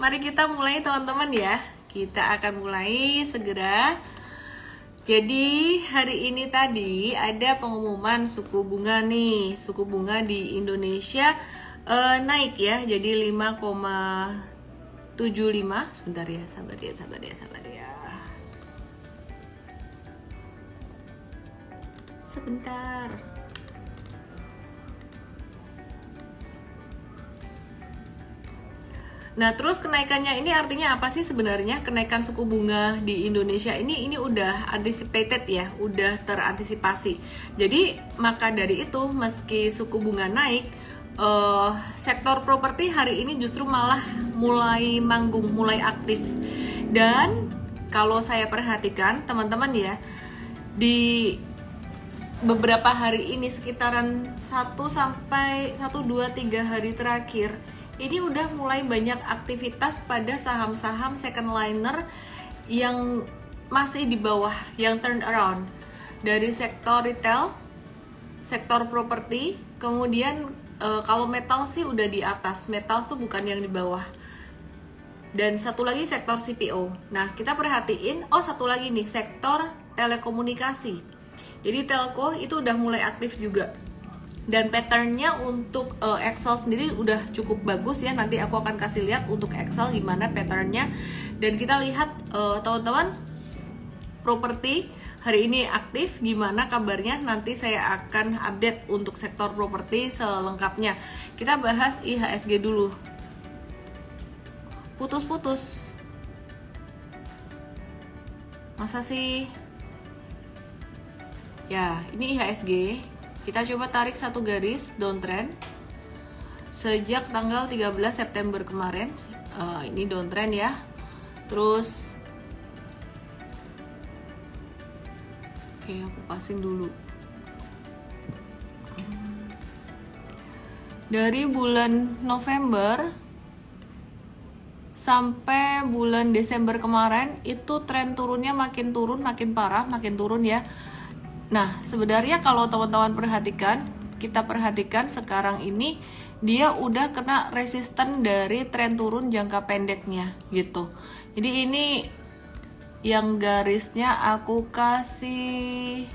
mari kita mulai teman-teman ya. Kita akan mulai segera. Jadi hari ini tadi ada pengumuman suku bunga nih. Suku bunga di Indonesia naik ya. Jadi 5,75. Sebentar ya, sabar ya. Sebentar. Nah, terus kenaikannya ini artinya apa sih sebenarnya? Kenaikan suku bunga di Indonesia ini udah anticipated ya, udah terantisipasi. Jadi, maka dari itu meski suku bunga naik, sektor properti hari ini justru malah mulai manggung, mulai aktif. Dan kalau saya perhatikan teman-teman ya, di beberapa hari ini sekitaran 1 sampai 1 2 3 hari terakhir ini udah mulai banyak aktivitas pada saham-saham second liner yang masih di bawah, yang turn around dari sektor retail, sektor properti, kemudian kalau metal sih udah di atas, metal tuh bukan yang di bawah. Dan satu lagi sektor CPO. Nah, kita perhatiin, satu lagi nih sektor telekomunikasi. Jadi telco itu udah mulai aktif juga. Dan patternnya untuk Excel sendiri udah cukup bagus ya. Nanti aku akan kasih lihat untuk Excel gimana patternnya. Dan kita lihat teman-teman, properti hari ini aktif, gimana kabarnya. Nanti saya akan update untuk sektor properti selengkapnya. Kita bahas IHSG dulu. Putus-putus. Masa sih? Ya, ini IHSG. Kita coba tarik satu garis downtrend sejak tanggal 13 September kemarin. Ini downtrend ya. Terus oke, aku pasin dulu. Dari bulan November sampai bulan Desember kemarin itu tren turunnya makin turun, makin parah, makin turun ya. Nah, sebenarnya kalau teman-teman perhatikan, kita perhatikan sekarang ini dia udah kena resisten dari tren turun jangka pendeknya gitu. Jadi ini yang garisnya aku kasih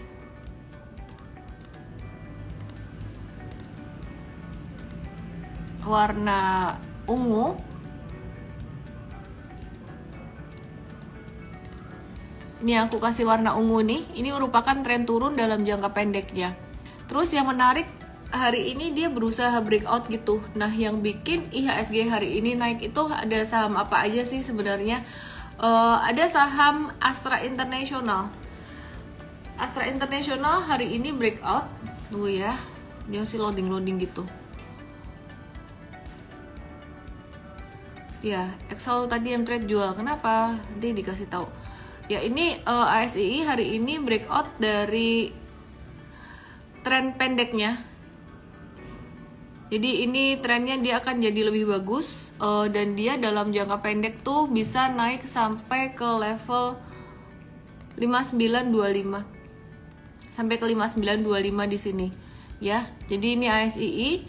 warna ungu. Ini aku kasih warna ungu nih, ini merupakan tren turun dalam jangka pendeknya. Terus yang menarik, hari ini dia berusaha breakout gitu. Nah, yang bikin IHSG hari ini naik itu ada saham apa aja sih sebenarnya? Ada saham Astra International. Astra International hari ini breakout. Tunggu ya, dia masih loading gitu. Ya, Excel tadi yang trade jual, kenapa? Nanti dikasih tahu. Ya, ini ASII hari ini breakout dari tren pendeknya. Jadi ini trennya dia akan jadi lebih bagus dan dia dalam jangka pendek tuh bisa naik sampai ke level 5925. Sampai ke 5925 di sini. Ya, jadi ini ASII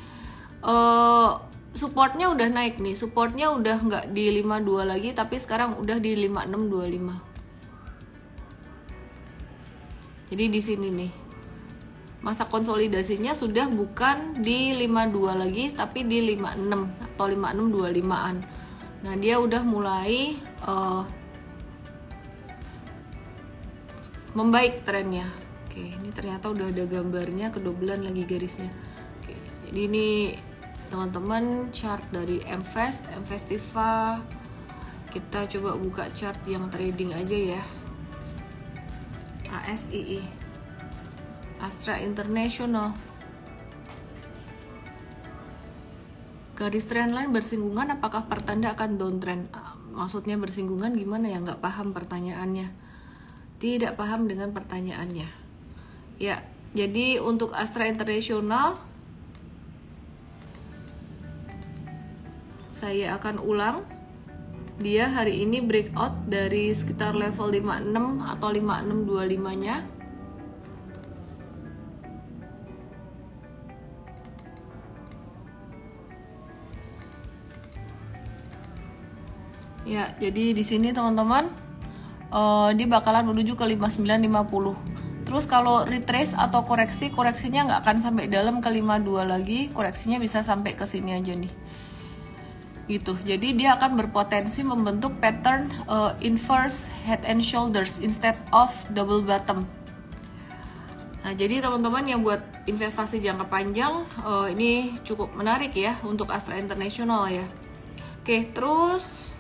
supportnya udah naik nih. Supportnya udah nggak di 52 lagi, tapi sekarang udah di 5625. Jadi di sini nih, masa konsolidasinya sudah bukan di 52 lagi, tapi di 56 atau 5625-an. Nah, dia udah mulai membaik trennya. Oke, ini ternyata udah ada gambarnya, kedobelan lagi garisnya. Oke, jadi ini teman-teman chart dari Mfestiva. Kita coba buka chart yang trading aja ya. ASII, Astra International. Garis trendline bersinggungan, apakah pertanda akan downtrend? Maksudnya bersinggungan gimana ya? Nggak paham pertanyaannya. Tidak paham dengan pertanyaannya. Ya, jadi untuk Astra International saya akan ulang. Dia hari ini breakout dari sekitar level 56 atau 5625-nya. Ya, jadi di sini teman-teman dia bakalan menuju ke 5950. Terus kalau retrace atau koreksinya nggak akan sampai dalam ke 52 lagi, koreksinya bisa sampai ke sini aja nih. Gitu. Jadi dia akan berpotensi membentuk pattern inverse head and shoulders instead of double bottom. Nah, jadi teman-teman yang buat investasi jangka panjang ini cukup menarik ya untuk Astra International ya. Oke, terus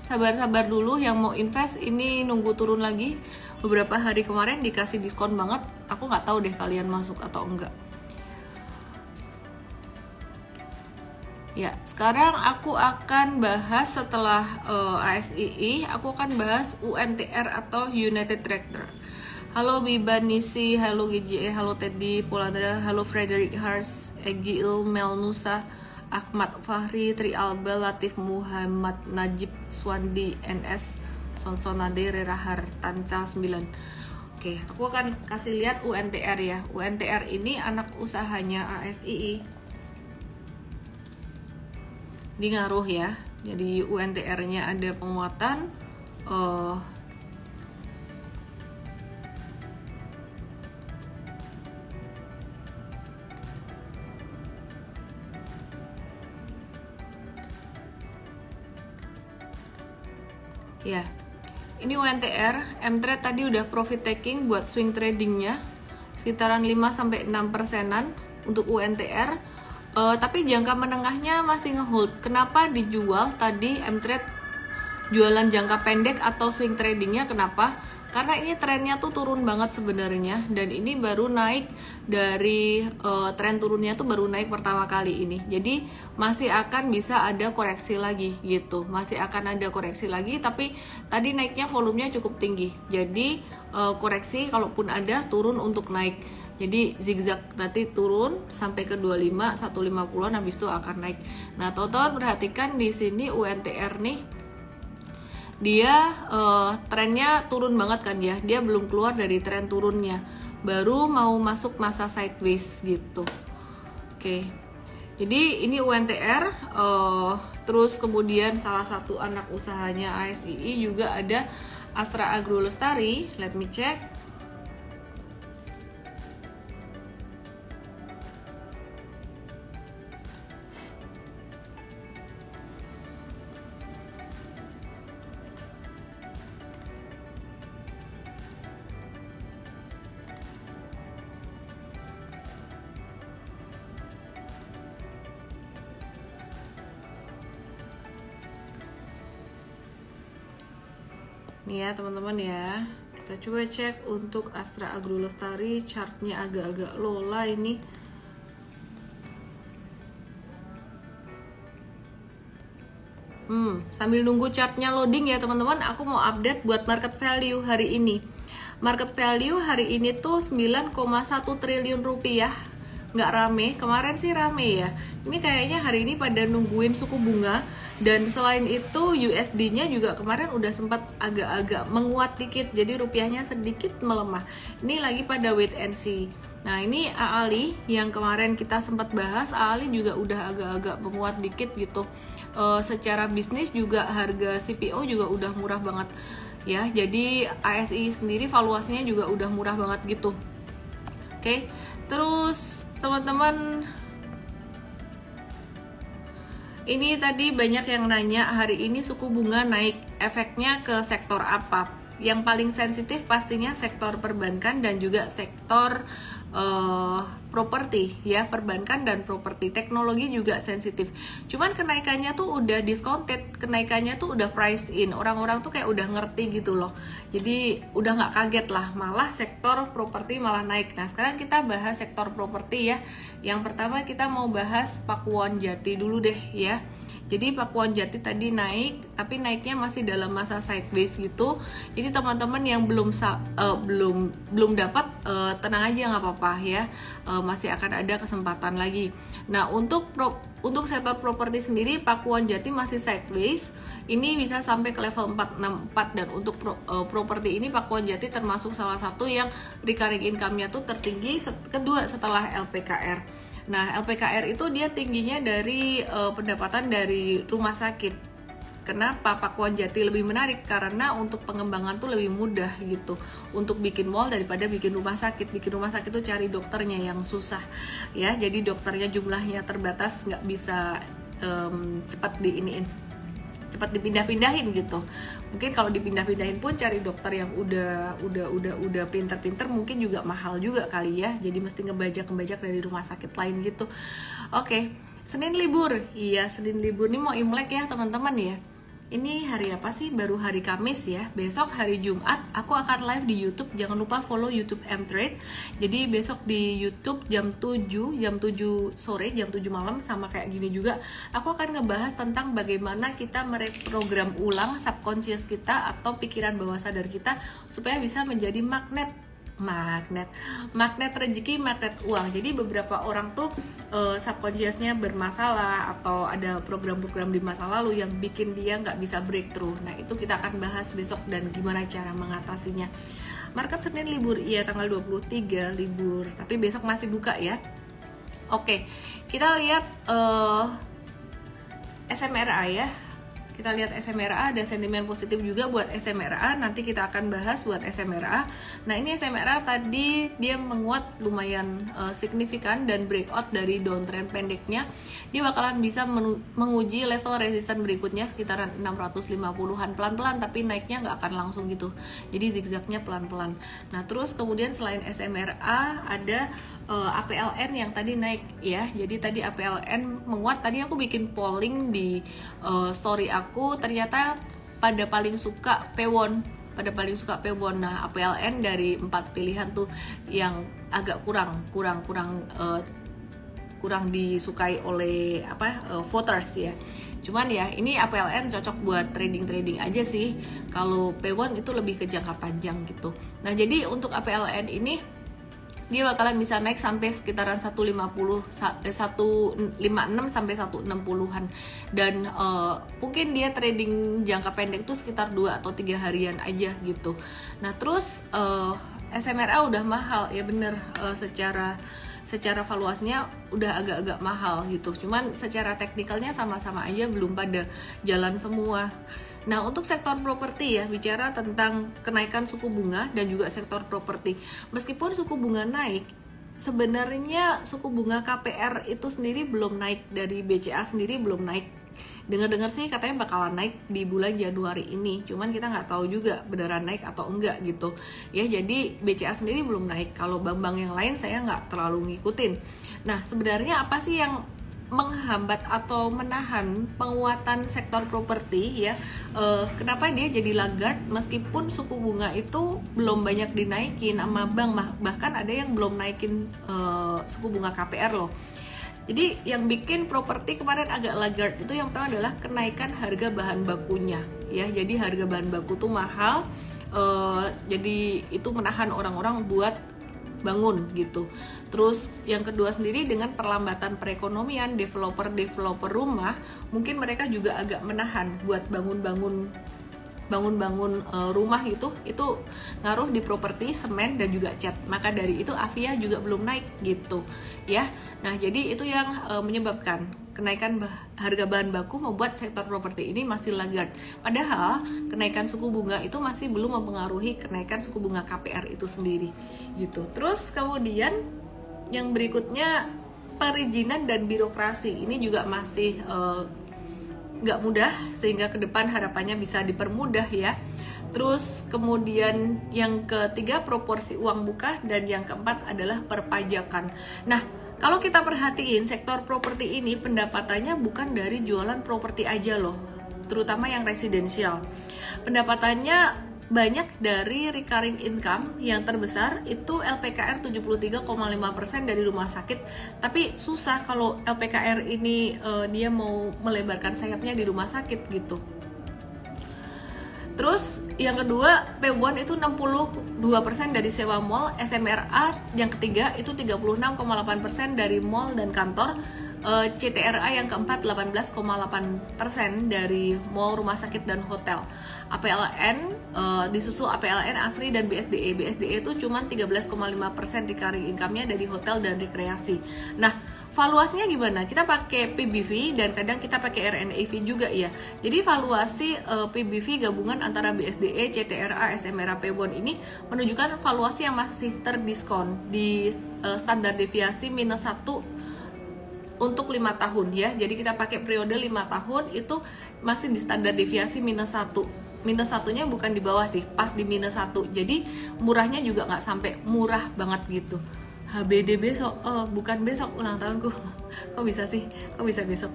sabar-sabar dulu yang mau invest, ini nunggu turun lagi. Beberapa hari kemarin dikasih diskon banget, aku nggak tahu deh kalian masuk atau enggak. Ya, sekarang aku akan bahas setelah ASII, aku akan bahas UNTR atau United Tractor. Halo Biba Nisi, halo GJE, halo Teddy, Polandra, halo Frederick Hars, Egil, Melnusa, Ahmad Fahri, Tri Alba, Latif Muhammad, Najib, Swandi, NS, Sonsonade, Rerahar, Tanca 9. Oke, aku akan kasih lihat UNTR ya. UNTR ini anak usahanya ASII. Ini ngaruh ya. Jadi UNTR-nya ada penguatan. Ya, ini UNTR, M-Trade tadi udah profit taking buat swing tradingnya sekitaran 5-6%-an untuk UNTR, tapi jangka menengahnya masih ngehold. Kenapa dijual tadi M-Trade jualan jangka pendek atau swing tradingnya? Kenapa? Karena ini trennya tuh turun banget sebenarnya, dan ini baru naik dari tren turunnya tuh baru naik pertama kali ini. Jadi masih akan bisa ada koreksi lagi gitu, masih akan ada koreksi lagi, tapi tadi naiknya volumenya cukup tinggi. Jadi koreksi kalaupun ada, turun untuk naik. Jadi zigzag nanti turun sampai ke 25, 150-an, habis itu akan naik. Nah, total perhatikan di sini UNTR nih, dia trennya turun banget kan ya, dia belum keluar dari tren turunnya, baru mau masuk masa sideways gitu. Oke, jadi ini UNTR. Terus kemudian salah satu anak usahanya ASII juga ada Astra Agro Lestari. Let me check. Nih ya teman-teman ya, kita coba cek untuk Astra Agro Lestari, chartnya agak-agak lola ini. Sambil nunggu chartnya loading ya teman-teman, aku mau update buat market value hari ini. Market value hari ini tuh 9,1 triliun rupiah. Nggak rame, kemarin sih rame ya. Ini kayaknya hari ini pada nungguin suku bunga, dan selain itu USD-nya juga kemarin udah sempat agak-agak menguat dikit, jadi rupiahnya sedikit melemah. Ini lagi pada wait and see. Nah, ini AALI yang kemarin kita sempat bahas, AALI juga udah agak-agak menguat dikit gitu. Secara bisnis juga harga CPO juga udah murah banget ya. Jadi ASI sendiri valuasinya juga udah murah banget gitu. Oke. Terus teman-teman, ini tadi banyak yang nanya hari ini suku bunga naik, efeknya ke sektor apa? Yang paling sensitif pastinya sektor perbankan dan juga sektor properti ya, perbankan dan properti. Teknologi juga sensitif. Cuman kenaikannya tuh udah discounted, kenaikannya tuh udah priced in. Orang-orang tuh kayak udah ngerti gitu loh. Jadi udah nggak kaget lah, malah sektor properti malah naik. Nah, sekarang kita bahas sektor properti ya. Yang pertama kita mau bahas Pakuwon Jati dulu deh ya. Jadi Pakuwon Jati tadi naik, tapi naiknya masih dalam masa sideways gitu. Jadi teman-teman yang belum dapat, tenang aja, nggak apa-apa ya. Masih akan ada kesempatan lagi. Nah, untuk sektor properti sendiri Pakuwon Jati masih sideways. Ini bisa sampai ke level 464, dan untuk properti ini Pakuwon Jati termasuk salah satu yang recurring income-nya tuh tertinggi kedua setelah LPKR. Nah, LPKR itu dia tingginya dari pendapatan dari rumah sakit. Kenapa Pakuan Jati lebih menarik? Karena untuk pengembangan tuh lebih mudah gitu untuk bikin mall daripada bikin rumah sakit. Bikin rumah sakit tuh cari dokternya yang susah ya. Jadi dokternya jumlahnya terbatas, nggak bisa cepat dipindah-pindahin gitu. Mungkin kalau dipindah-pindahin pun cari dokter yang udah pinter-pinter mungkin juga mahal juga kali ya. Jadi mesti ngebajak dari rumah sakit lain gitu. Oke, Senin libur. Iya, Senin libur nih mau Imlek ya teman-teman ya. Ini hari apa sih? Baru hari Kamis ya. Besok hari Jumat aku akan live di YouTube. Jangan lupa follow YouTube M-Trade. Jadi besok di YouTube jam 7 sore, jam 7 malam sama kayak gini juga. Aku akan ngebahas tentang bagaimana kita mereprogram ulang subconscious kita atau pikiran bawah sadar kita supaya bisa menjadi magnet rezeki, magnet uang. Jadi beberapa orang tuh subconsciousnya bermasalah atau ada program-program di masa lalu yang bikin dia nggak bisa breakthrough. Nah itu kita akan bahas besok dan gimana cara mengatasinya. Market Senin libur, iya tanggal 23 libur, tapi besok masih buka ya. Oke, kita lihat SMRA ya. Kita lihat SMRA, ada sentimen positif juga buat SMRA. Nanti kita akan bahas buat SMRA. Nah ini SMRA tadi dia menguat lumayan signifikan dan breakout dari downtrend pendeknya. Dia bakalan bisa menguji level resisten berikutnya sekitaran 650-an pelan-pelan, tapi naiknya nggak akan langsung gitu. Jadi zigzagnya pelan-pelan. Nah terus kemudian selain SMRA ada APLN yang tadi naik ya. Jadi tadi APLN menguat. Tadi aku bikin polling di story aku, ternyata pada paling suka Pewon. Nah APLN dari 4 pilihan tuh yang agak kurang disukai oleh voters ya. Cuman ya ini APLN cocok buat trading aja sih. Kalau Pewon itu lebih ke jangka panjang gitu. Nah jadi untuk APLN ini dia bakalan bisa naik sampai sekitaran 156 sampai 160-an dan mungkin dia trading jangka pendek tuh sekitar 2 atau 3 harian aja gitu. Nah terus SMRA udah mahal ya, bener, secara valuasinya udah agak-agak mahal gitu. Cuman secara teknikalnya sama-sama aja belum pada jalan semua. Nah untuk sektor properti ya, bicara tentang kenaikan suku bunga dan juga sektor properti. Meskipun suku bunga naik, sebenarnya suku bunga KPR itu sendiri belum naik, dari BCA sendiri belum naik. Dengar-dengar sih katanya bakalan naik di bulan Januari ini, cuman kita nggak tahu juga beneran naik atau enggak gitu ya. Jadi BCA sendiri belum naik. Kalau bank-bank yang lain saya nggak terlalu ngikutin. Nah sebenarnya apa sih yang menghambat atau menahan penguatan sektor properti ya? Kenapa dia jadi laggard meskipun suku bunga itu belum banyak dinaikin sama bank, bahkan ada yang belum naikin suku bunga KPR loh. Jadi yang bikin properti kemarin agak laggard itu yang pertama adalah kenaikan harga bahan bakunya ya. Jadi harga bahan baku tuh mahal, jadi itu menahan orang-orang buat bangun gitu. Terus yang kedua sendiri dengan perlambatan perekonomian, developer rumah mungkin mereka juga agak menahan buat bangun rumah gitu. Itu ngaruh di properti, semen dan juga cat. Maka dari itu Avia juga belum naik gitu ya. Nah jadi itu yang menyebabkan kenaikan harga bahan baku membuat sektor properti ini masih laggard. Padahal kenaikan suku bunga itu masih belum mempengaruhi kenaikan suku bunga KPR itu sendiri gitu. Terus kemudian yang berikutnya perizinan dan birokrasi ini juga masih nggak mudah, sehingga ke depan harapannya bisa dipermudah ya. Terus kemudian yang ketiga proporsi uang muka, dan yang keempat adalah perpajakan. Nah kalau kita perhatiin sektor properti ini pendapatannya bukan dari jualan properti aja loh, terutama yang residensial. Pendapatannya banyak dari recurring income, yang terbesar itu LPKR 73,5% dari rumah sakit. Tapi susah kalau LPKR ini dia mau melebarkan sayapnya di rumah sakit gitu. Terus yang kedua P1 itu 62% dari sewa mall. SMRA yang ketiga itu 36,8% dari mall dan kantor. CTRA yang keempat 18,8% dari mall, rumah sakit dan hotel. APLN disusul APLN, ASRI dan BSDE. BSDE itu cuma 13,5% recurring income-nya dari hotel dan rekreasi. Nah Valuasinya gimana? Kita pakai PBV dan kadang kita pakai RNAV juga ya. Jadi valuasi PBV gabungan antara BSDE, CTRA, SMRA, P1 ini menunjukkan valuasi yang masih terdiskon di standar deviasi -1 untuk 5 tahun ya. Jadi kita pakai periode 5 tahun itu masih di standar deviasi -1. -1-nya bukan di bawah sih, pas di -1. Jadi murahnya juga nggak sampai murah banget gitu. HBD besok, bukan besok ulang tahunku. Kok bisa sih? Kok bisa besok?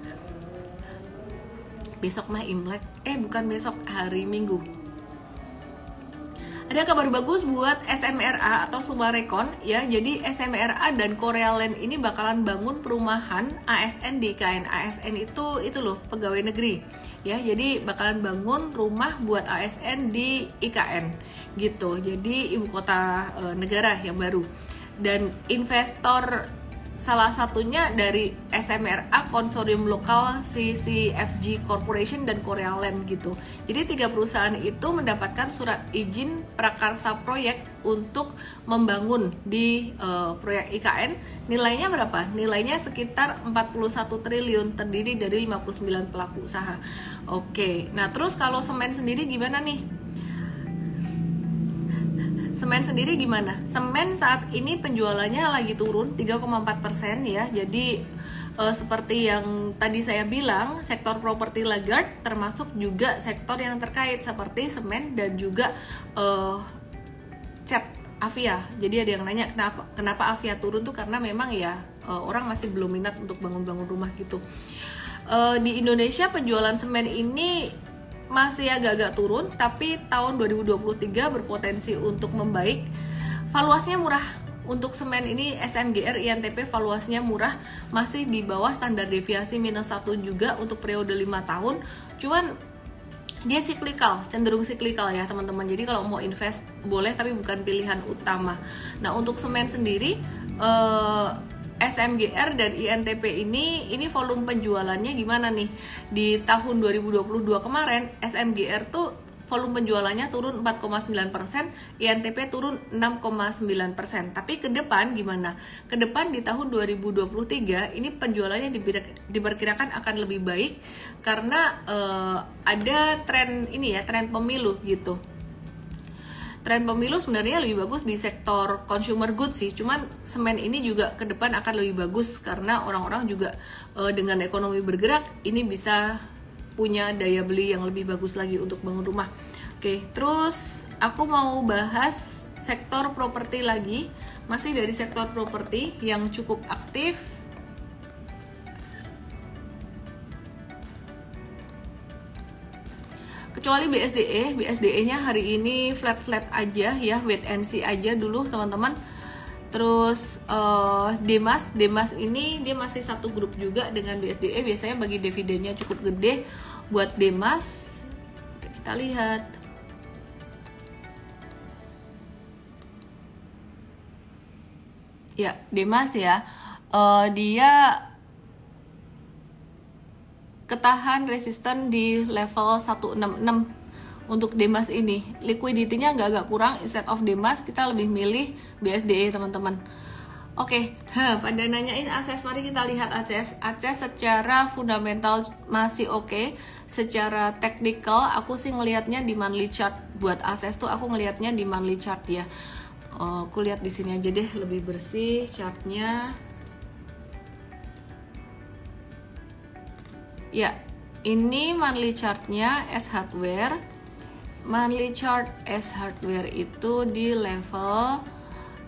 Besok mah Imlek. Bukan besok, hari Minggu. Ada kabar bagus buat SMRA atau Summarecon ya. Jadi SMRA dan Korea Land ini bakalan bangun perumahan ASN di IKN. ASN itu loh, pegawai negeri. Ya, jadi bakalan bangun rumah buat ASN di IKN gitu. Jadi ibu kota negara yang baru. Dan investor salah satunya dari SMRA, konsorsium lokal CCFG Corporation dan Korea Land gitu. Jadi 3 perusahaan itu mendapatkan surat izin prakarsa proyek untuk membangun di proyek IKN. Nilainya berapa? Nilainya sekitar 41 triliun, terdiri dari 59 pelaku usaha. Oke, nah terus kalau semen sendiri gimana nih? Semen sendiri gimana? Semen saat ini penjualannya lagi turun 3,4% ya. Jadi seperti yang tadi saya bilang, sektor properti laggard termasuk juga sektor yang terkait seperti semen dan juga cat Avia. Jadi ada yang nanya kenapa Avia turun tuh, karena memang ya orang masih belum minat untuk bangun-bangun rumah gitu. Di Indonesia penjualan semen ini masih agak-agak turun, tapi tahun 2023 berpotensi untuk membaik. Valuasinya murah. Untuk semen ini SMGR INTP valuasinya murah, masih di bawah standar deviasi -1 juga untuk periode 5 tahun. Cuman dia cyclical, cenderung cyclical ya teman-teman. Jadi kalau mau invest boleh, tapi bukan pilihan utama. Nah, untuk semen sendiri SMGR dan INTP ini volume penjualannya gimana nih? Di tahun 2022 kemarin SMGR tuh volume penjualannya turun 4,9%, INTP turun 6,9%. Tapi ke depan gimana? Ke depan di tahun 2023 ini penjualannya diperkirakan akan lebih baik karena ada tren ini ya, tren pemilu gitu. Tren pemilu sebenarnya lebih bagus di sektor consumer goods sih, cuman semen ini juga ke depan akan lebih bagus karena orang-orang juga dengan ekonomi bergerak ini bisa punya daya beli yang lebih bagus lagi untuk bangun rumah. Oke, terus aku mau bahas sektor properti lagi, masih dari sektor properti yang cukup aktif. Kecuali BSDE-nya hari ini flat-flat aja ya, wait and see aja dulu teman-teman. Terus Demas ini dia masih satu grup juga dengan BSDE, biasanya bagi dividennya cukup gede buat Demas. Kita lihat. Ya, Demas ya, dia ketahan resisten di level 166 untuk Demas ini. Liquidity-nya agak kurang, instead of Demas kita lebih milih BSDE teman-teman. Oke, pada nanyain ACES, mari kita lihat ACES. ACES secara fundamental masih oke. Secara technical aku sih ngelihatnya di monthly chart. Buat ACES tuh aku ngelihatnya di monthly chart ya. Aku lihat di sini aja deh, lebih bersih chartnya. Ya, ini monthly chartnya S Hardware. Monthly chart S Hardware itu di level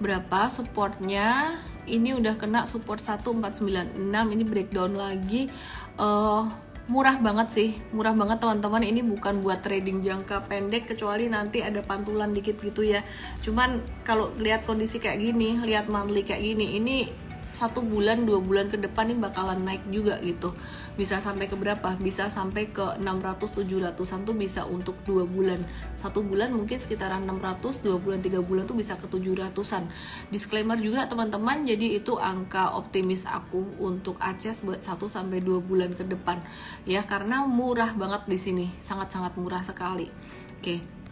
berapa supportnya? Ini udah kena support 1496. Ini breakdown lagi. Murah banget sih, murah banget teman-teman. Ini bukan buat trading jangka pendek kecuali nanti ada pantulan dikit gitu ya. Cuman kalau lihat kondisi kayak gini, lihat monthly kayak gini, ini 1 bulan 2 bulan ke depan ini bakalan naik juga gitu. Bisa sampai ke berapa? Bisa sampai ke 600-700an tuh bisa untuk 2 bulan. 1 bulan mungkin sekitaran 600, 2 bulan 3 bulan tuh bisa ke 700an. Disclaimer juga teman-teman, jadi itu angka optimis aku untuk ACES buat 1-2 bulan ke depan ya, karena murah banget di sini, sangat-sangat murah sekali. Oke.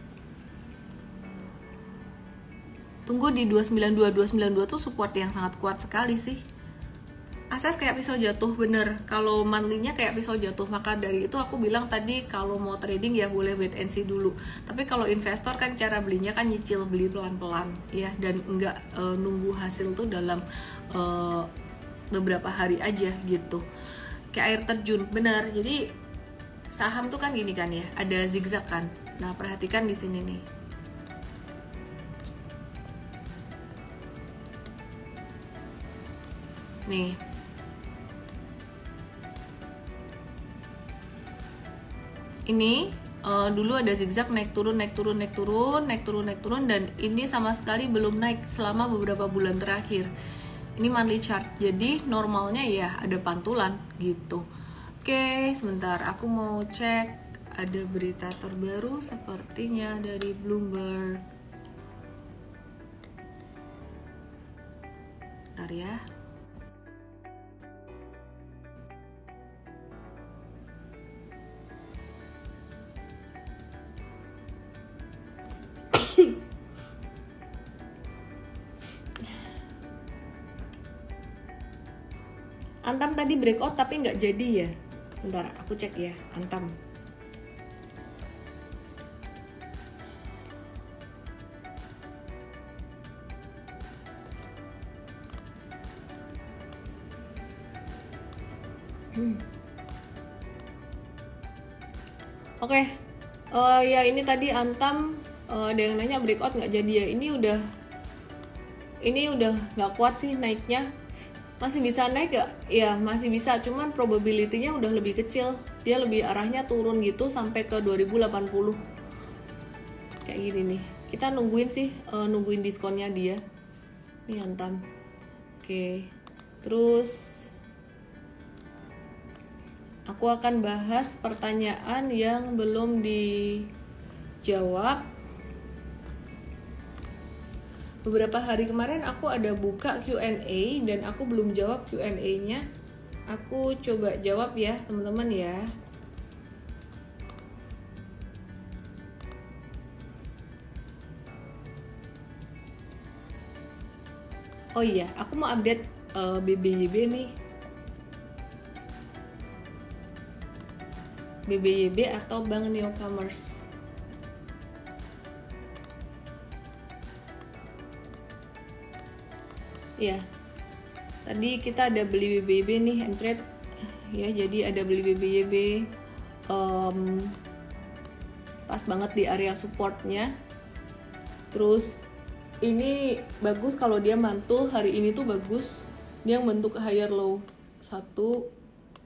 Tunggu di 292 tuh support yang sangat kuat sekali sih. Akses kayak pisau jatuh, bener. Kalau monthly-nya kayak pisau jatuh, maka dari itu aku bilang tadi kalau mau trading ya boleh wait and see dulu. Tapi kalau investor kan cara belinya kan nyicil, beli pelan-pelan ya, dan enggak nunggu hasil tuh dalam beberapa hari aja gitu. Kayak air terjun, bener. Jadi saham tuh kan gini kan ya, ada zigzag kan. Nah perhatikan di sini nih. Nih. Ini dulu ada zigzag naik turun naik turun naik turun naik turun naik turun, dan ini sama sekali belum naik selama beberapa bulan terakhir. Ini monthly chart, jadi normalnya ya ada pantulan gitu. Oke, sebentar aku mau cek ada berita terbaru sepertinya dari Bloomberg. Bentar ya. Antam tadi breakout tapi nggak jadi ya. Bentar, aku cek ya, Antam. Oke, ya ini tadi Antam ada yang nanya breakout nggak jadi ya. Ini udah nggak kuat sih naiknya. Masih bisa naik gak? Ya masih bisa, cuman probability-nya udah lebih kecil. Dia lebih arahnya turun gitu sampai ke 2080. Kayak gini nih. Kita nungguin sih, nungguin diskonnya dia. Nih Antam. Oke. Terus aku akan bahas pertanyaan yang belum dijawab. Beberapa hari kemarin aku ada buka Q&A dan aku belum jawab Q&A-nya. Aku coba jawab ya teman-teman ya. Oh iya, aku mau update BBYB nih. BBYB atau Bank Newcomers. Ya, tadi kita ada beli BBYB nih, trade ya, jadi ada beli BBYB pas banget di area supportnya. Terus ini bagus kalau dia mantul hari ini tuh bagus, dia bentuk higher low 1, 2,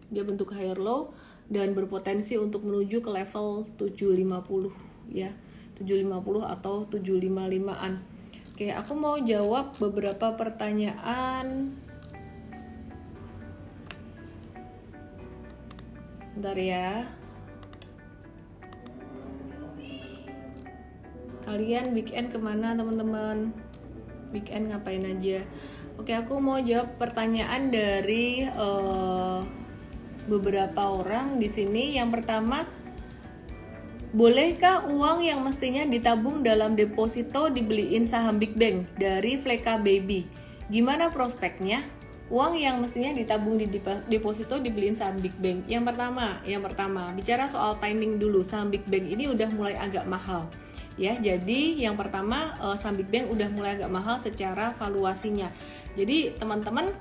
dia bentuk higher low dan berpotensi untuk menuju ke level 750 ya, 750 atau 755an. Oke, aku mau jawab beberapa pertanyaan. Bentar ya. Kalian weekend kemana teman-teman? Weekend ngapain aja? Oke, aku mau jawab pertanyaan dari beberapa orang di sini. Yang pertama, bolehkah uang yang mestinya ditabung dalam deposito dibeliin saham Big Bang? Dari Fleka Baby. Gimana prospeknya? Uang yang mestinya ditabung di deposito dibeliin saham Big Bang. Yang pertama, bicara soal timing dulu. Saham Big Bang ini udah mulai agak mahal. Ya, jadi yang pertama saham Big Bang udah mulai agak mahal secara valuasinya. Jadi teman-teman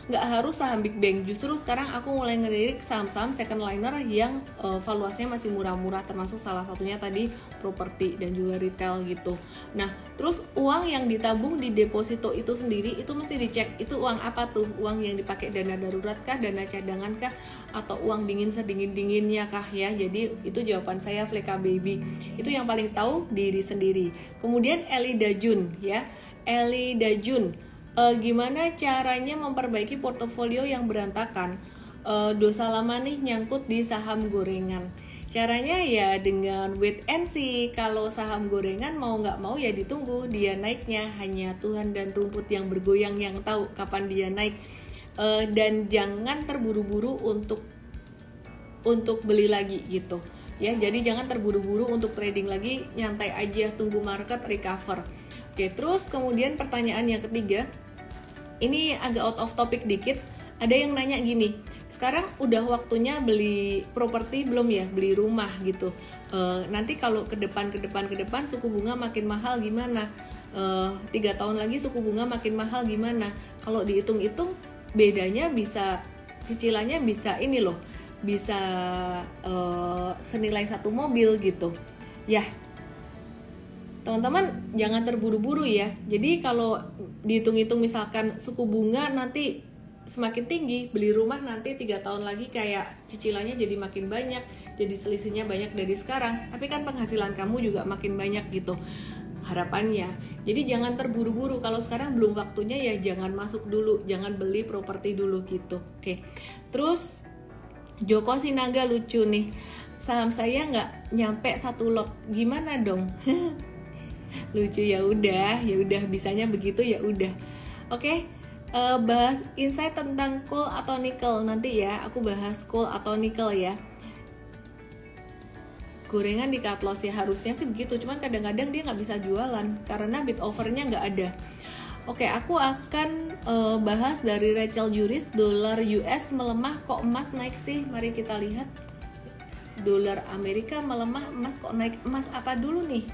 nggak harus saham Big Bang, justru sekarang aku mulai ngelirik saham-saham second liner yang valuasinya masih murah-murah, termasuk salah satunya tadi properti dan juga retail gitu. Nah, terus uang yang ditabung di deposito itu sendiri itu mesti dicek, itu uang apa tuh? Uang yang dipakai dana darurat kah, dana cadangan kah, atau uang dingin sedingin-dinginnya kah ya? Jadi itu jawaban saya, Fleka Baby. Itu yang paling tahu diri sendiri. Kemudian Eli Dajun ya, Eli Dajun. Gimana caranya memperbaiki portofolio yang berantakan? Dosa lama nih nyangkut di saham gorengan. Caranya ya dengan wait and see. Kalau saham gorengan mau nggak mau ya ditunggu dia naiknya. Hanya Tuhan dan rumput yang bergoyang yang tahu kapan dia naik. Dan jangan terburu-buru untuk beli lagi gitu. Ya, jadi jangan terburu-buru untuk trading lagi, nyantai aja, tunggu market recover. Oke, terus kemudian pertanyaan yang ketiga, ini agak out of topic dikit. Ada yang nanya gini, sekarang udah waktunya beli properti belum ya, beli rumah gitu. Nanti kalau ke depan suku bunga makin mahal gimana? 3 tahun lagi suku bunga makin mahal gimana? Kalau dihitung-hitung bedanya bisa, cicilannya bisa ini loh, bisa senilai 1 mobil gitu. Ya, teman-teman jangan terburu-buru ya. Jadi kalau dihitung-hitung misalkan suku bunga nanti semakin tinggi, beli rumah nanti 3 tahun lagi kayak cicilannya jadi makin banyak, jadi selisihnya banyak dari sekarang, tapi kan penghasilan kamu juga makin banyak gitu harapannya. Jadi jangan terburu-buru, kalau sekarang belum waktunya ya jangan masuk dulu, jangan beli properti dulu gitu. Oke. Terus Joko Sinaga lucu nih, saham saya nggak nyampe 1 lot, gimana dong? Lucu. Ya udah bisanya begitu ya udah. Oke. Bahas insight tentang coal atau nickel nanti ya, aku bahas coal atau nickel ya. Gorengan di cut loss ya, harusnya sih begitu, cuman kadang-kadang dia nggak bisa jualan karena bid overnya nggak ada. Oke, aku akan bahas dari Rachel Juris, dolar US melemah kok emas naik sih. Mari kita lihat, dolar Amerika melemah, emas kok naik. Emas apa dulu nih?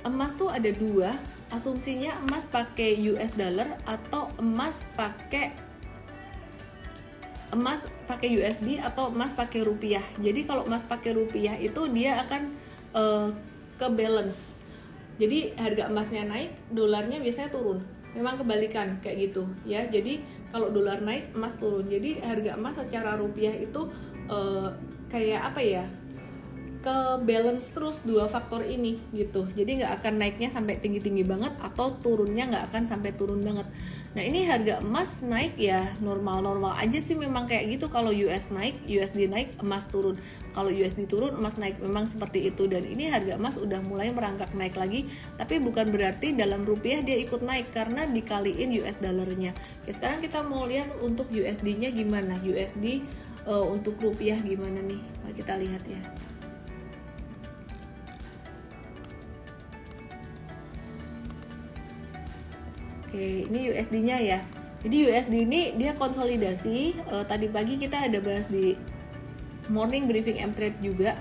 Emas tuh ada 2, asumsinya emas pakai US dollar atau emas pakai USD atau emas pakai rupiah. Jadi kalau emas pakai rupiah itu dia akan ke balance. Jadi harga emasnya naik, dolarnya biasanya turun. Memang kebalikan kayak gitu ya. Jadi kalau dolar naik, emas turun. Jadi harga emas secara rupiah itu kayak apa ya? Ke balance terus 2 faktor ini gitu. Jadi nggak akan naiknya sampai tinggi-tinggi banget atau turunnya nggak akan sampai turun banget. Nah ini harga emas naik ya normal-normal aja sih, memang kayak gitu. Kalau US naik, USD naik, emas turun. Kalau USD turun, emas naik, memang seperti itu. Dan ini harga emas udah mulai merangkak naik lagi, tapi bukan berarti dalam rupiah dia ikut naik karena dikaliin US dollarnya. Oke, sekarang kita mau lihat untuk USD-nya gimana. USD untuk rupiah gimana nih? Mari kita lihat ya. Oke, ini USD-nya ya. Jadi USD ini dia konsolidasi. Tadi pagi kita ada bahas di morning briefing M-Trade juga.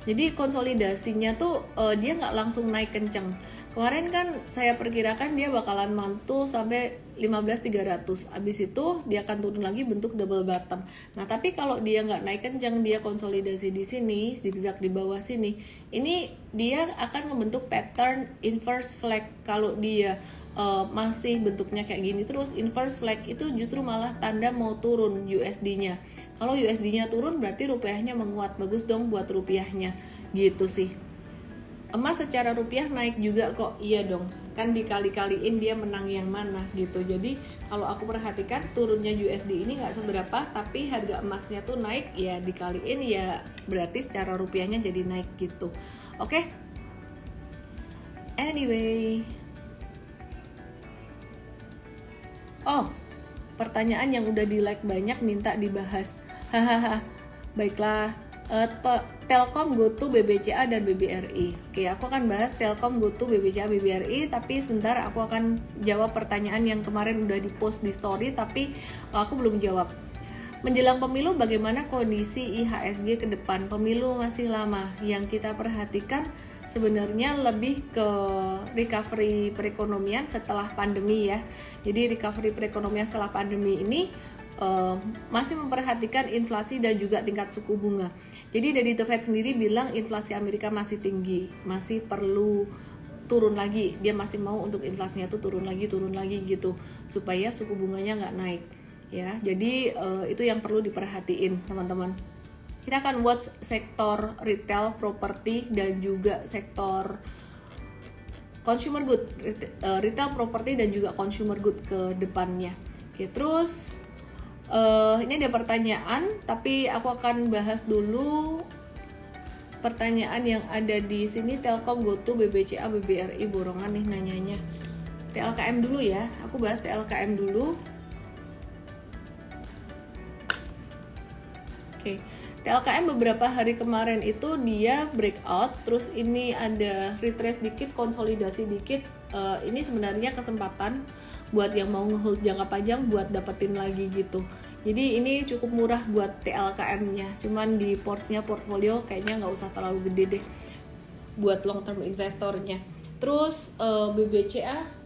Jadi konsolidasinya tuh dia nggak langsung naik kenceng. Kemarin kan saya perkirakan dia bakalan mantul sampai 15.300. Abis itu dia akan turun lagi bentuk double bottom. Nah tapi kalau dia nggak naik kenceng, dia konsolidasi di sini, zigzag di bawah sini. Ini dia akan membentuk pattern inverse flag. Kalau dia masih bentuknya kayak gini terus, inverse flag itu justru malah tanda mau turun USD-nya. Kalau USD-nya turun berarti rupiahnya menguat, bagus dong buat rupiahnya gitu sih. Emas secara rupiah naik juga kok, iya dong, kan dikali-kaliin dia menang yang mana gitu. Jadi kalau aku perhatikan turunnya USD ini nggak seberapa, tapi harga emasnya tuh naik ya, dikaliin ya berarti secara rupiahnya jadi naik gitu. Oke. Anyway, oh, pertanyaan yang udah di like banyak minta dibahas. Hahaha. Baiklah, Telkom, GoTo, BBCA dan BBRI. Oke, aku akan bahas Telkom, GoTo, BBCA, BBRI, tapi sebentar aku akan jawab pertanyaan yang kemarin udah di-post di story tapi aku belum jawab. Menjelang pemilu bagaimana kondisi IHSG ke depan? Pemilu masih lama. Yang kita perhatikan sebenarnya lebih ke recovery perekonomian setelah pandemi ya. Jadi recovery perekonomian setelah pandemi ini masih memperhatikan inflasi dan juga tingkat suku bunga. Jadi dari The Fed sendiri bilang inflasi Amerika masih tinggi, masih perlu turun lagi. Dia masih mau untuk inflasinya tuh turun lagi gitu supaya suku bunganya nggak naik ya. Jadi itu yang perlu diperhatiin teman-teman. Kita akan watch sektor retail, properti dan juga sektor consumer good, retail, properti dan juga consumer good ke depannya. Oke, terus ini ada pertanyaan, tapi aku akan bahas dulu pertanyaan yang ada di sini. Telkom, GoTo, BBCA, BBRI borongan nih nanyanya. TLKM dulu ya, aku bahas TLKM dulu. Oke, TLKM beberapa hari kemarin itu dia breakout, terus ini ada retrace dikit, konsolidasi dikit, ini sebenarnya kesempatan buat yang mau ngehold jangka panjang buat dapetin lagi gitu. Jadi ini cukup murah buat TLKM-nya, cuman di porsinya portfolio kayaknya nggak usah terlalu gede deh buat long term investornya. Terus BBCA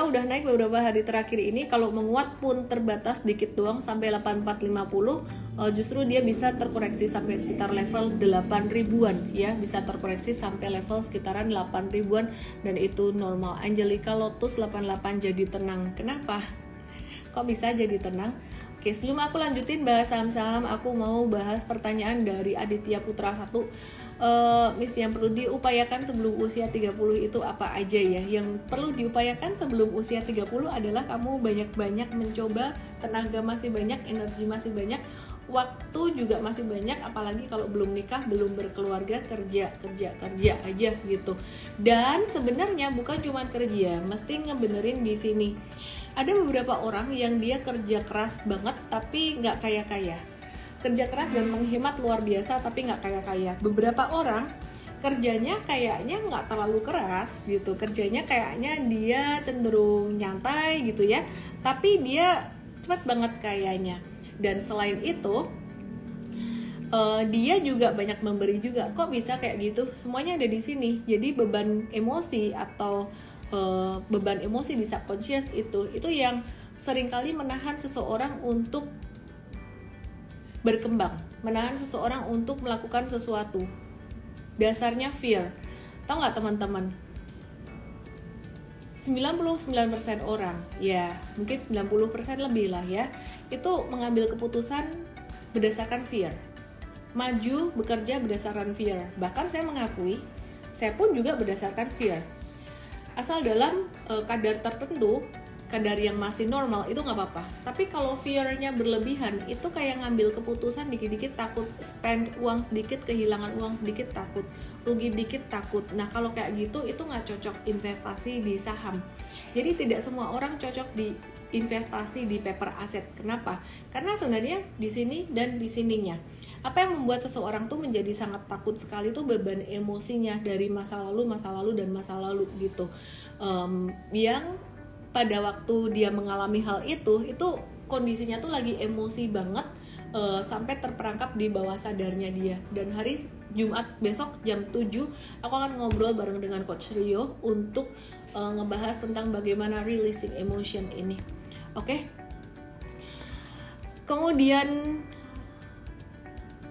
udah naik beberapa hari terakhir ini. Kalau menguat pun terbatas dikit doang sampai 8450. Justru dia bisa terkoreksi sampai sekitar level 8 ribuan ya, bisa terkoreksi sampai level sekitaran 8 ribuan dan itu normal. Angelica Lotus 88 jadi tenang. Kenapa? Kok bisa jadi tenang? Oke, sebelum aku lanjutin bahas saham-saham, aku mau bahas pertanyaan dari Aditya Putra 1. Miss, yang perlu diupayakan sebelum usia 30 itu apa aja ya? Yang perlu diupayakan sebelum usia 30 adalah kamu banyak-banyak mencoba, tenaga masih banyak, energi masih banyak, waktu juga masih banyak, apalagi kalau belum nikah, belum berkeluarga, kerja aja gitu. Dan sebenarnya bukan cuma kerja, mesti ngebenerin di sini. Ada beberapa orang yang dia kerja keras banget tapi nggak kaya-kaya, kerja keras dan menghemat luar biasa tapi nggak kaya-kaya. Beberapa orang kerjanya kayaknya nggak terlalu keras gitu, kerjanya kayaknya dia cenderung nyantai gitu ya, tapi dia cepet banget kayanya. Dan selain itu dia juga banyak memberi juga. Kok bisa kayak gitu? Semuanya ada di sini. Jadi beban emosi atau beban emosi di subconscious itu yang seringkali menahan seseorang untuk berkembang, menahan seseorang untuk melakukan sesuatu. Dasarnya fear. Tahu nggak teman-teman? 99% orang, ya mungkin 90% lebih lah ya, itu mengambil keputusan berdasarkan fear. Maju bekerja berdasarkan fear. Bahkan saya mengakui, saya pun juga berdasarkan fear. Asal dalam kadar tertentu, kadar yang masih normal itu nggak apa-apa. Tapi kalau fear-nya berlebihan, itu kayak ngambil keputusan dikit-dikit takut, spend uang sedikit, kehilangan uang sedikit takut, rugi dikit takut. Nah kalau kayak gitu itu nggak cocok investasi di saham. Jadi tidak semua orang cocok di investasi di paper aset. Kenapa? Karena sebenarnya di sini dan di sininya. Apa yang membuat seseorang tuh menjadi sangat takut sekali tuh beban emosinya dari masa lalu dan gitu. Yang pada waktu dia mengalami hal itu kondisinya tuh lagi emosi banget, sampai terperangkap di bawah sadarnya dia. Dan hari Jumat besok jam 7 aku akan ngobrol bareng dengan Coach Rio untuk ngebahas tentang bagaimana releasing emotion ini. Oke? Kemudian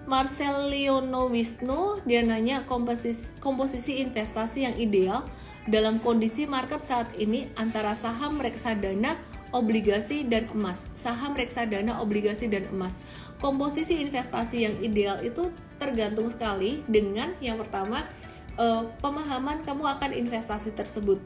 Marcel Leono Wisnu, dia nanya komposisi investasi yang ideal dalam kondisi market saat ini antara saham, reksadana, obligasi, dan emas. Saham, reksadana, obligasi, dan emas. Komposisi investasi yang ideal itu tergantung sekali dengan yang pertama, pemahaman kamu akan investasi tersebut.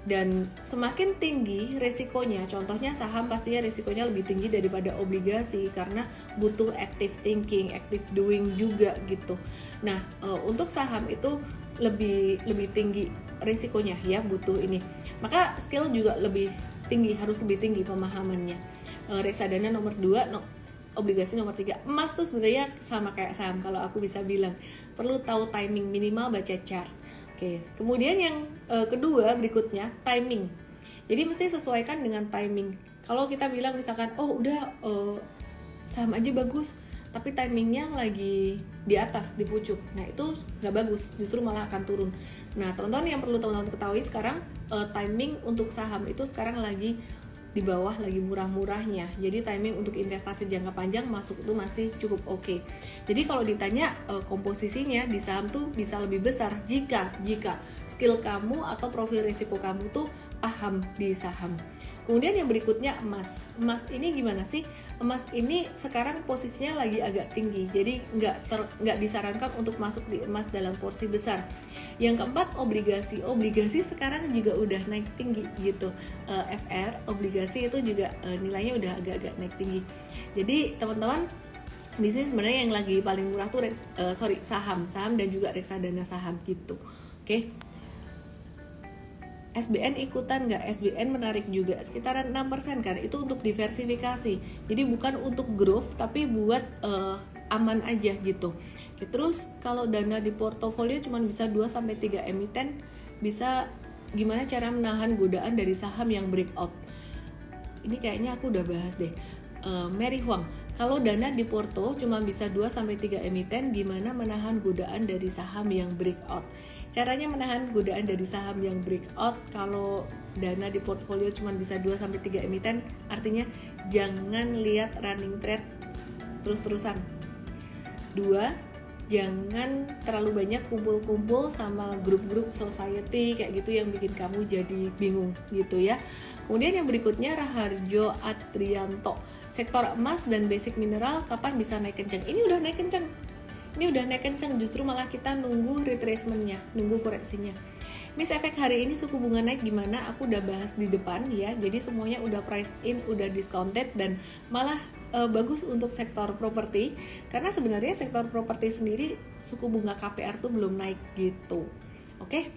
Dan semakin tinggi resikonya, contohnya saham pastinya resikonya lebih tinggi daripada obligasi karena butuh active thinking, active doing juga gitu. Nah, untuk saham itu lebih tinggi risikonya ya, butuh ini. Maka skill juga lebih tinggi, harus lebih tinggi pemahamannya. Reksadana nomor 2, obligasi nomor 3. Emas tuh sebenarnya sama kayak saham kalau aku bisa bilang. Perlu tahu timing, minimal baca chart. Oke, kemudian yang kedua berikutnya timing. Jadi mesti sesuaikan dengan timing. Kalau kita bilang misalkan, oh udah saham aja bagus, tapi timingnya lagi di atas, di pucuk. Nah itu nggak bagus, justru malah akan turun. Nah teman-teman yang perlu teman-teman ketahui sekarang, timing untuk saham itu sekarang lagi di bawah, lagi murah-murahnya. Jadi timing untuk investasi jangka panjang masuk itu masih cukup oke. Jadi kalau ditanya komposisinya di saham tuh bisa lebih besar jika skill kamu atau profil risiko kamu tuh paham di saham. Kemudian yang berikutnya emas. Emas ini gimana sih? Emas ini sekarang posisinya lagi agak tinggi, jadi nggak disarankan untuk masuk di emas dalam porsi besar. Yang keempat obligasi. Obligasi sekarang juga udah naik tinggi gitu. FR obligasi itu juga nilainya udah agak-agak naik tinggi. Jadi teman-teman di sini sebenarnya yang lagi paling murah tuh saham dan juga reksadana saham gitu. Oke. SBN ikutan nggak? SBN menarik juga, sekitaran 6% kan, itu untuk diversifikasi. Jadi bukan untuk growth, tapi buat aman aja gitu. Oke, terus kalau dana di portofolio cuma bisa 2-3 emiten, bisa gimana cara menahan godaan dari saham yang breakout? Ini kayaknya aku udah bahas deh. Mary Huang, kalau dana di porto cuma bisa 2-3 emiten, gimana menahan godaan dari saham yang breakout? Caranya menahan godaan dari saham yang breakout kalau dana di portfolio cuma bisa 2-3 emiten, artinya jangan lihat running trade terus-terusan. 2, jangan terlalu banyak kumpul-kumpul sama grup-grup society kayak gitu yang bikin kamu jadi bingung gitu ya. Kemudian yang berikutnya Raharjo Adrianto, sektor emas dan basic mineral kapan bisa naik kencang? Ini udah naik kencang, justru malah kita nunggu retracementnya, nunggu koreksinya. Miss efek hari ini suku bunga naik gimana? Aku udah bahas di depan ya, jadi semuanya udah priced in, udah discounted, dan malah bagus untuk sektor properti, karena sebenarnya sektor properti sendiri suku bunga KPR tuh belum naik gitu. Oke?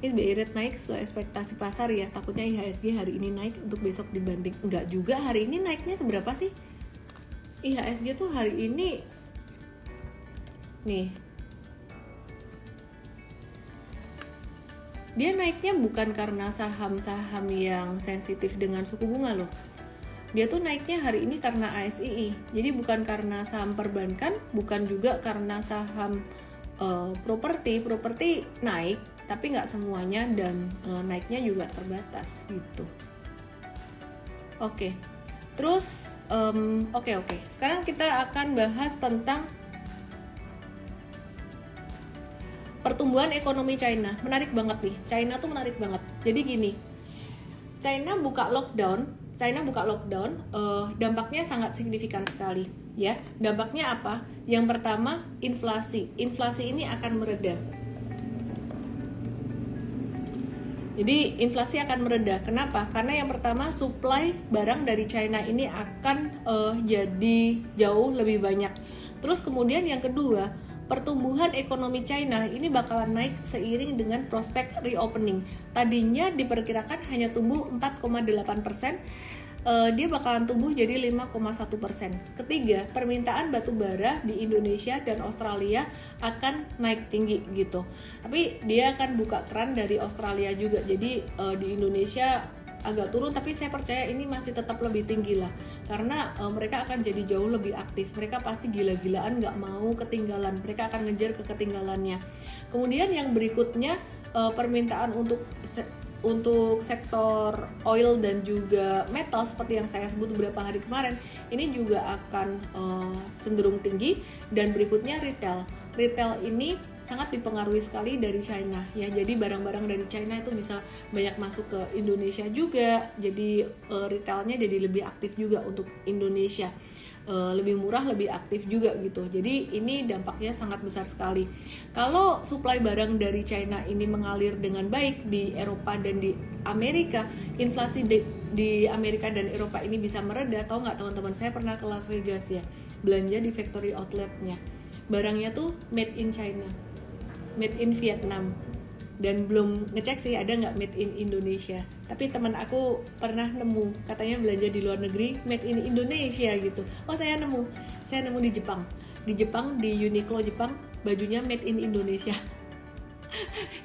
BI rate naik sesuai ekspektasi pasar ya, takutnya IHSG hari ini naik untuk besok dibanting. Enggak juga, hari ini naiknya seberapa sih? IHSG tuh hari ini nih, dia naiknya bukan karena saham-saham yang sensitif dengan suku bunga loh. Dia tuh naiknya hari ini karena ASII, jadi bukan karena saham perbankan, bukan juga karena saham properti naik, tapi nggak semuanya, dan naiknya juga terbatas gitu. Oke. Terus oke. Sekarang kita akan bahas tentang pertumbuhan ekonomi China. Menarik banget nih. China tuh menarik banget. Jadi gini, China buka lockdown, dampaknya sangat signifikan sekali ya. Dampaknya apa? Yang pertama, inflasi. Inflasi ini akan mereda. Jadi inflasi akan mereda. Kenapa? Karena yang pertama, supply barang dari China ini akan jadi jauh lebih banyak. Terus kemudian yang kedua, pertumbuhan ekonomi China ini bakalan naik seiring dengan prospek reopening. Tadinya diperkirakan hanya tumbuh 4,8%, dia bakalan tumbuh jadi 5,1%. Ketiga, permintaan batu bara di Indonesia dan Australia akan naik tinggi gitu. Tapi dia akan buka keran dari Australia juga. Jadi di Indonesia agak turun, tapi saya percaya ini masih tetap lebih tinggi lah, karena mereka akan jadi jauh lebih aktif. Mereka pasti gila-gilaan nggak mau ketinggalan, mereka akan ngejar ke ketinggalannya. Kemudian yang berikutnya, permintaan untuk sektor oil dan juga metal seperti yang saya sebut beberapa hari kemarin ini juga akan cenderung tinggi. Dan berikutnya retail ini sangat dipengaruhi sekali dari China ya, jadi barang-barang dari China itu bisa banyak masuk ke Indonesia juga, jadi retailnya jadi lebih aktif juga untuk Indonesia, lebih murah, lebih aktif juga gitu. Jadi ini dampaknya sangat besar sekali. Kalau supply barang dari China ini mengalir dengan baik di Eropa dan di Amerika, inflasi di Amerika dan Eropa ini bisa mereda. Tahu nggak teman-teman, saya pernah ke Las Vegas ya, belanja di factory outletnya, barangnya tuh made in China, made in Vietnam, dan belum ngecek sih ada nggak made in Indonesia. Tapi teman aku pernah nemu, katanya belanja di luar negeri made in Indonesia gitu. Oh, saya nemu di Jepang di Uniqlo Jepang, bajunya made in Indonesia.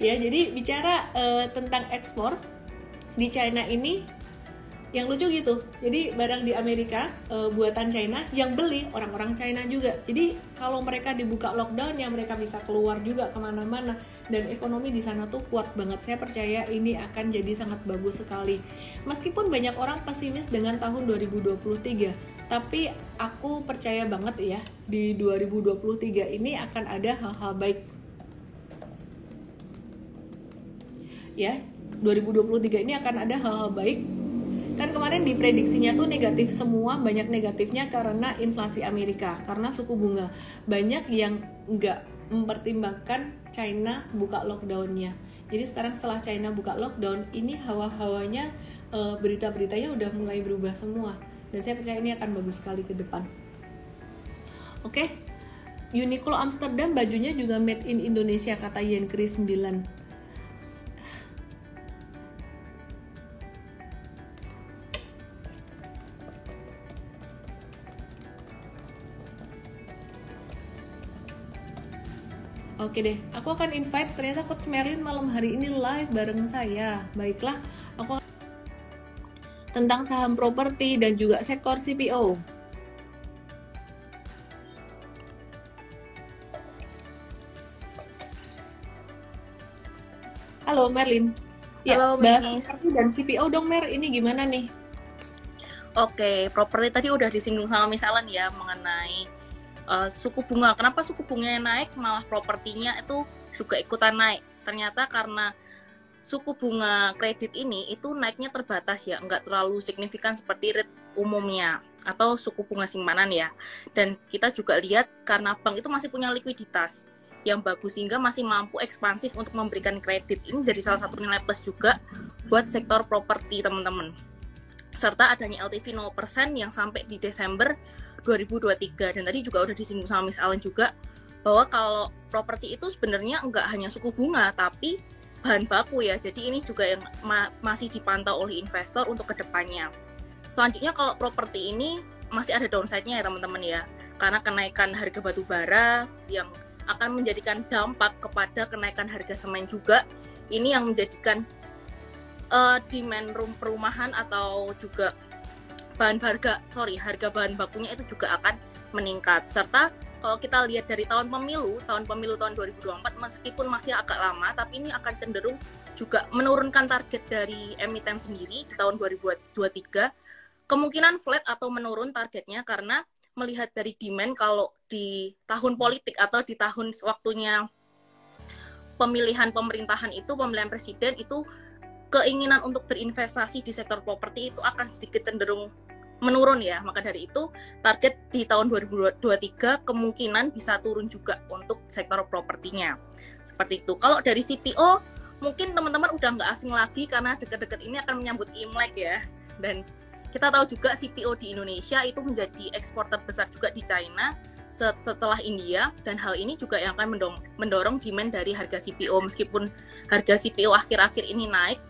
Ya, jadi bicara tentang ekspor di China ini yang lucu gitu. Jadi barang di Amerika buatan China, yang beli orang-orang China juga. Jadi kalau mereka dibuka lockdown ya, mereka bisa keluar juga kemana-mana, dan ekonomi di sana tuh kuat banget. Saya percaya ini akan jadi sangat bagus sekali. Meskipun banyak orang pesimis dengan tahun 2023, tapi aku percaya banget ya, di 2023 ini akan ada hal-hal baik. Ya, 2023 ini akan ada hal-hal baik. Kan kemarin diprediksinya tuh negatif semua, banyak negatifnya karena inflasi Amerika, karena suku bunga. Banyak yang nggak mempertimbangkan China buka lockdownnya. Jadi sekarang setelah China buka lockdown, ini hawa-hawanya, berita-beritanya udah mulai berubah semua. Dan saya percaya ini akan bagus sekali ke depan. Oke, Uniqlo Amsterdam bajunya juga made in Indonesia, kata Yen Kris 9. Oke deh, aku akan invite, ternyata Coach Merlin malam hari ini live bareng saya. Baiklah, aku tentang saham properti dan juga sektor CPO. Halo Merlin. Ya, Halo, bahas Miss. properti dan CPO dong Mer, ini gimana nih? Oke, properti tadi udah disinggung sama Miss Ellen ya mengenai suku bunga. Kenapa suku bunganya naik, malah propertinya itu juga ikutan naik. Ternyata karena suku bunga kredit ini itu naiknya terbatas ya, nggak terlalu signifikan seperti rate umumnya atau suku bunga simpanan ya. Dan kita juga lihat karena bank itu masih punya likuiditas yang bagus sehingga masih mampu ekspansif untuk memberikan kredit. Ini jadi salah satu nilai plus juga buat sektor properti teman-teman. Serta adanya LTV 0% yang sampai di Desember 2023. Dan tadi juga udah disinggung sama Miss Allen juga bahwa kalau properti itu sebenarnya nggak hanya suku bunga tapi bahan baku ya. Jadi ini juga yang masih dipantau oleh investor untuk kedepannya. Selanjutnya kalau properti ini masih ada downside-nya ya teman-teman ya. Karena kenaikan harga batu bara yang akan menjadikan dampak kepada kenaikan harga semen juga. Ini yang menjadikan demand perumahan atau juga harga bahan bakunya itu juga akan meningkat. Serta kalau kita lihat dari tahun pemilu tahun 2024 meskipun masih agak lama tapi ini akan cenderung juga menurunkan target dari emiten sendiri di tahun 2023. Kemungkinan flat atau menurun targetnya karena melihat dari demand kalau di tahun politik atau di tahun waktunya pemilihan pemerintahan itu, pemilihan presiden itu keinginan untuk berinvestasi di sektor properti itu akan sedikit cenderung menurun ya. Maka dari itu target di tahun 2023 kemungkinan bisa turun juga untuk sektor propertinya. Seperti itu. Kalau dari CPO mungkin teman-teman udah nggak asing lagi karena dekat-dekat ini akan menyambut Imlek ya. Dan kita tahu juga CPO di Indonesia itu menjadi ekspor terbesar juga di China setelah India, dan hal ini juga yang akan mendorong demand dari harga CPO. Meskipun harga CPO akhir-akhir ini naik,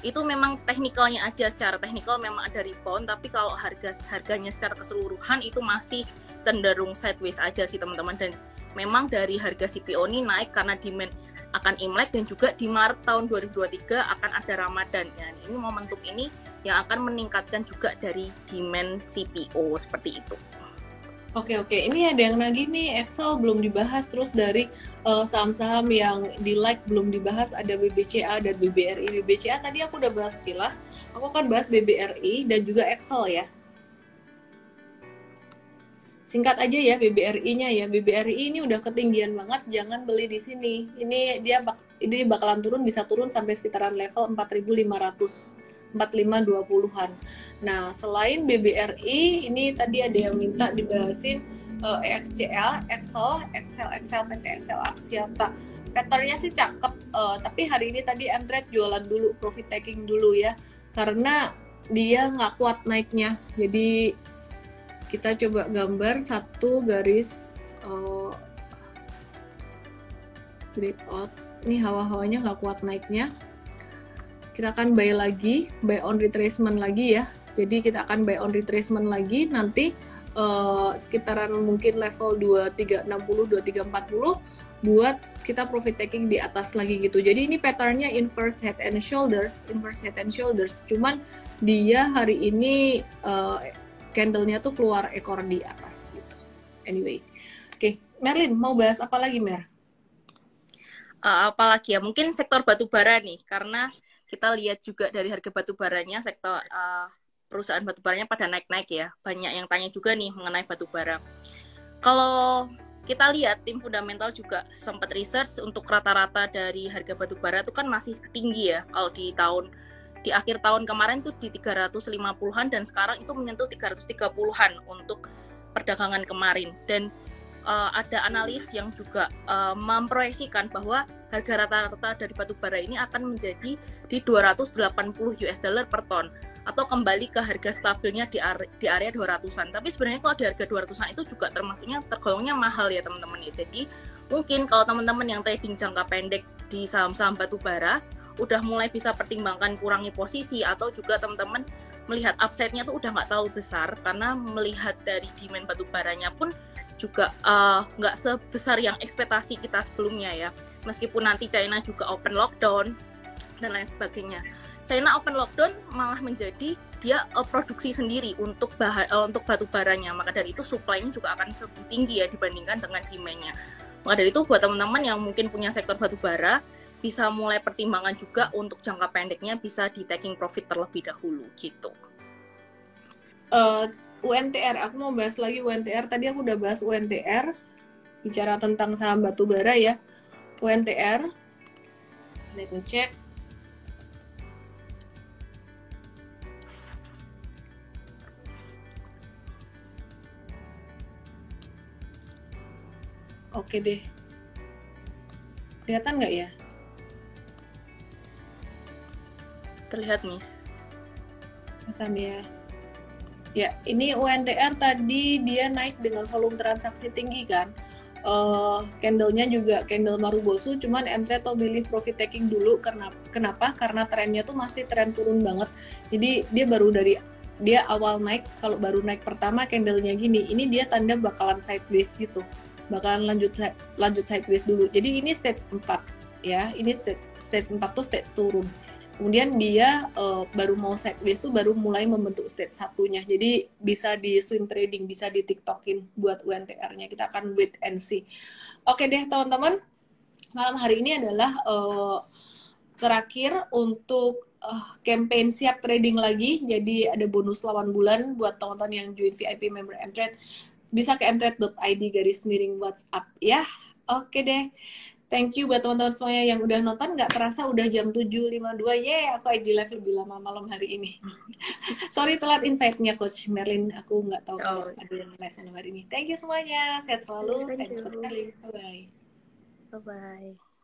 itu memang teknikalnya aja, secara teknikal memang ada rebound, tapi kalau harganya secara keseluruhan itu masih cenderung sideways aja sih teman-teman. Dan memang dari harga CPO ini naik karena demand akan Imlek dan juga di Maret tahun 2023 akan ada Ramadan ya. Ini momentum ini yang akan meningkatkan juga dari demand CPO seperti itu. Oke, ini ada yang nagih nih, Excel belum dibahas, terus dari saham-saham yang di like belum dibahas, ada BBCA dan BBRI. BBCA tadi aku udah bahas sekilas, aku akan bahas BBRI dan juga Excel ya. Singkat aja ya BBRI-nya ya. BBRI ini udah ketinggian banget, jangan beli di sini. Ini bakalan turun, bisa turun sampai sekitaran level 4.500. 4520-an. Nah, selain BBRI, ini tadi ada yang minta dibahasin EXCL, Excel, PT Excel Aksiata. Patternnya sih cakep, tapi hari ini tadi Entret jualan dulu, profit taking dulu ya, karena dia nggak kuat naiknya. Jadi kita coba gambar satu garis breakout. Ini hawa-hawanya nggak kuat naiknya. Kita akan buy on retracement lagi ya. Jadi kita akan buy on retracement lagi nanti sekitaran mungkin level 2360, 2340 buat kita profit taking di atas lagi gitu. Jadi ini patternnya inverse head and shoulders. Cuman dia hari ini candle-nya tuh keluar ekor di atas gitu. Anyway, oke, Merlin mau bahas apa lagi Mer? Apalagi ya, mungkin sektor batu bara nih, karena kita lihat juga dari harga batu baranya, sektor perusahaan batu baranya pada naik-naik ya. Banyak yang tanya juga nih mengenai batu bara. Kalau kita lihat tim fundamental juga sempat research untuk rata-rata dari harga batu bara itu kan masih tinggi ya. Kalau di akhir tahun kemarin tuh di 350-an dan sekarang itu menyentuh 330-an untuk perdagangan kemarin. Dan ada analis yang juga memproyeksikan bahwa harga rata-rata dari batu bara ini akan menjadi di 280 US dollar per ton atau kembali ke harga stabilnya di area 200-an. Tapi sebenarnya kalau di harga 200-an itu juga tergolongnya mahal ya teman-teman ya. Jadi mungkin kalau teman-teman yang trading jangka pendek di saham-saham batu bara udah mulai bisa pertimbangkan kurangi posisi, atau juga teman-teman melihat upside-nya tuh udah nggak terlalu besar karena melihat dari demand batu baranya pun juga nggak sebesar yang ekspektasi kita sebelumnya ya. Meskipun nanti China juga open lockdown dan lain sebagainya. China open lockdown malah menjadi dia produksi sendiri untuk batu baranya, maka dari itu supply-nya juga akan lebih tinggi ya dibandingkan dengan demand-nya. Maka dari itu buat teman-teman yang mungkin punya sektor batu bara bisa mulai pertimbangan juga untuk jangka pendeknya bisa di taking profit terlebih dahulu gitu. UNTR, aku mau bahas lagi UNTR. Tadi aku udah bahas UNTR, bicara tentang saham batu bara ya. UNTR, let me check. Oke deh, kelihatan nggak ya? Terlihat, Miss. Kelihatan ya. Ya, ini UNTR tadi dia naik dengan volume transaksi tinggi kan. Candle-nya juga candle Marubosu, cuman M-Trade milih profit taking dulu. Kenapa? Karena trennya tuh masih tren turun banget. Jadi dia awal naik, kalau baru naik pertama candle-nya gini, ini dia tanda bakalan sideways gitu. Bakalan lanjut sideways dulu. Jadi ini stage 4 ya. Ini stage 4 tuh stage turun. Kemudian dia baru mau sideways tuh baru mulai membentuk stage satunya. Jadi bisa di swing trading, bisa di tiktokin buat UNTR-nya. Kita akan wait and see. Oke deh teman-teman, malam hari ini adalah terakhir untuk campaign siap trading lagi. Jadi ada bonus 8 bulan buat teman-teman yang join VIP member M-Trade. Bisa ke mtrade.id/WhatsApp ya. Oke deh. Thank you buat teman-teman semuanya yang udah nonton. Nggak terasa udah jam 7.52. Yeay, aku IG live lebih lama malam hari ini. Sorry telat invite-nya Coach Merlin. Aku nggak tahu kalau ada yang live malam hari ini. Thank you semuanya. Sehat selalu. Thanks for sharing. Bye-bye. Bye-bye.